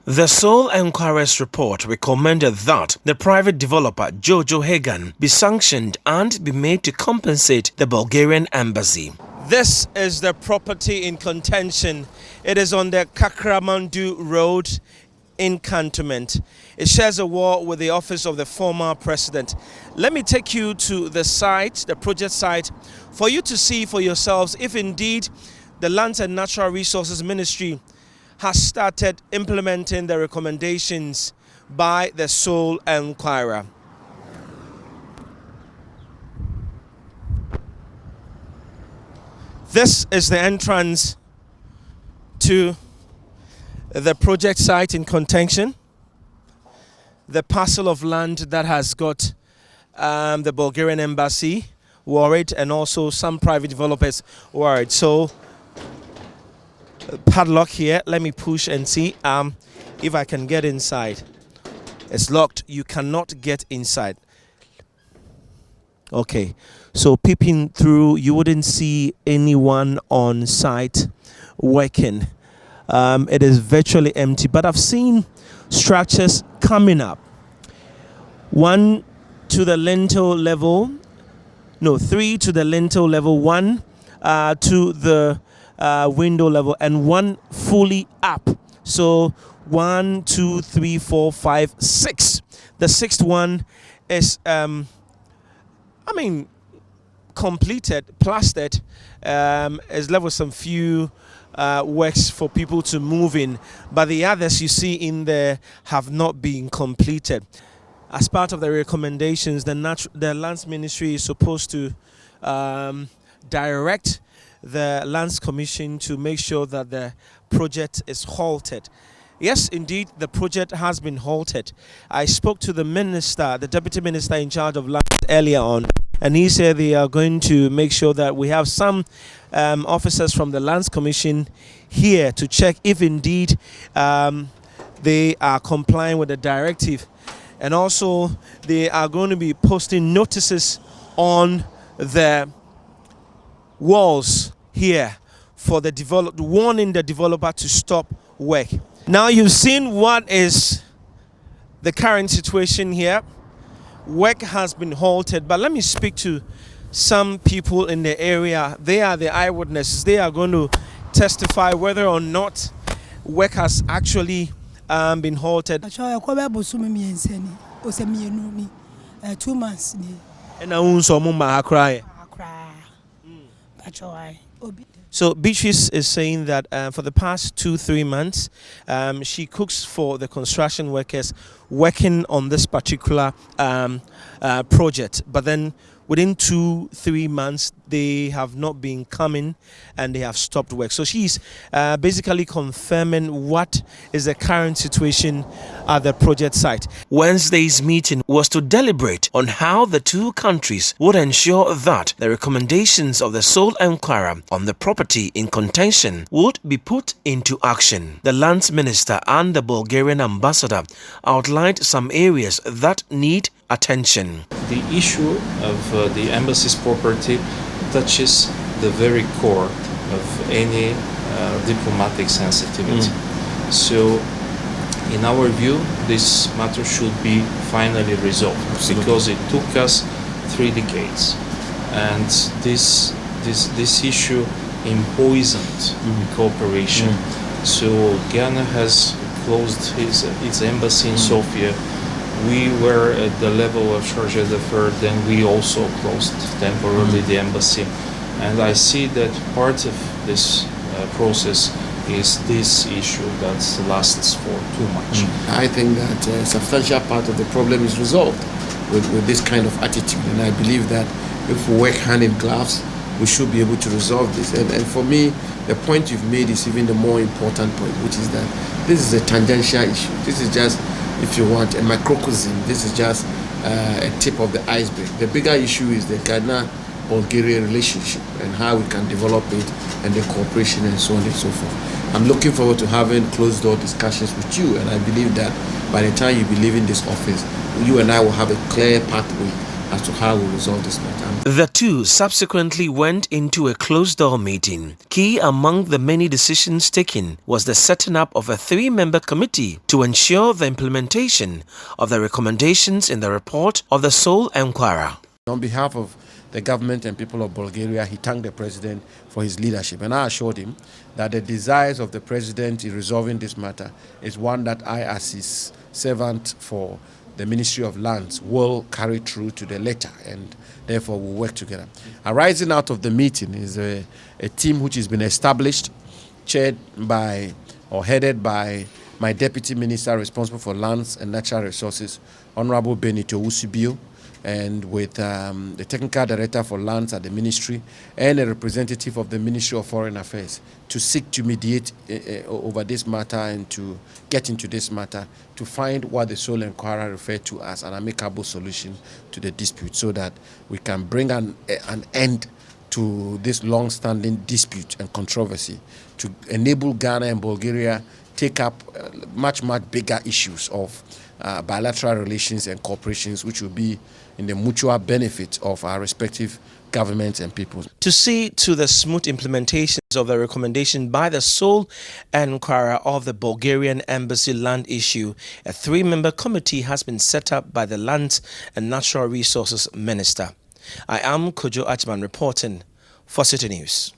The Seoul Inquirer's report recommended that the private developer Jojo Hagan be sanctioned and be made to compensate the Bulgarian embassy. This is the property in contention. It is on the Kakramandu Road in Cantonment. It shares a wall with the office of the former president. Let me take you to the site, the project site, for you to see for yourselves if indeed the Lands and Natural Resources Ministry has started implementing the recommendations by the Seoul Inquirer. This is the entrance to the project site in contention, the parcel of land that has got the Bulgarian embassy worried and also some private developers worried. So padlock here, let me push and see if I can get inside. It's locked, you cannot get inside. Okay, so peeping through, you wouldn't see anyone on site working. It is virtually empty, but I've seen structures coming up. One to the lintel level, no, three to the lintel level, one to the window level, and one fully up. So 1, 2, 3, 4, 5, 6. The sixth one is completed, plastered, is left with some few works for people to move in, but the others you see in there have not been completed. As part of the recommendations, the Lands Ministry is supposed to direct the Lands Commission to make sure that the project is halted. Yes, indeed, the project has been halted. I spoke to the minister, the deputy minister in charge of lands earlier on, and he said they are going to make sure that we have some officers from the Lands Commission here to check if indeed they are complying with the directive. And also, they are going to be posting notices on the walls here for the warning the developer to stop work. Now you've seen what is the current situation here. Work has been halted, but let me speak to some people in the area. They are the eyewitnesses. They are going to testify whether or not work has actually been halted. 2 months. So Beatrice is saying that for the past 2-3 months, she cooks for the construction workers working on this particular project. But then within 2-3 months, they have not been coming and they have stopped work. So she's basically confirming what is the current situation at the project site. Wednesday's meeting was to deliberate on how the two countries would ensure that the recommendations of the Seoul Inquirer on the property in contention would be put into action. The Lands Minister and the Bulgarian ambassador outlined some areas that need attention. The issue of the embassy's property touches the very core of any diplomatic sensitivity. So in our view, this matter should be finally resolved. Absolutely. Because it took us 3 decades, and this issue empoisoned cooperation. So Ghana has closed its embassy in Sofia. We were at the level of Charge d'Affaires, then we also closed temporarily the embassy. And I see that part of this process is this issue that lasts for too much. I think that a substantial part of the problem is resolved with this kind of attitude. And I believe that if we work hand in gloves, we should be able to resolve this. And for me, the point you've made is even the more important point, which is that this is a tangential issue. This is just, if you want, a microcosm. This is just a tip of the iceberg. The bigger issue is the Ghana-Bulgaria relationship and how we can develop it and the cooperation and so on and so forth. I'm looking forward to having closed-door discussions with you, and I believe that by the time you be leaving this office, you and I will have a clear pathway as to how we resolve this matter. The two subsequently went into a closed-door meeting. Key among the many decisions taken was the setting up of a 3-member committee to ensure the implementation of the recommendations in the report of the sole inquirer. On behalf of the government and people of Bulgaria, he thanked the president for his leadership, and I assured him that the desires of the president in resolving this matter is one that I, as his servant for the Ministry of Lands, will carry through to the letter, and therefore we'll work together. Arising out of the meeting is a team which has been established, chaired by or headed by my Deputy Minister responsible for Lands and Natural Resources, Honorable Benito Usibio, and with the Technical Director for Lands at the Ministry and a representative of the Ministry of Foreign Affairs to seek to mediate over this matter and to get into this matter to find what the sole inquirer referred to as an amicable solution to the dispute, so that we can bring an end to this long-standing dispute and controversy to enable Ghana and Bulgaria take up much bigger issues of bilateral relations and cooperations, which will be in the mutual benefit of our respective governments and peoples. To see to the smooth implementations of the recommendation by the sole inquirer of the Bulgarian Embassy land issue, a 3-member committee has been set up by the Lands and Natural Resources Minister. I am Kojo Achman reporting for City News.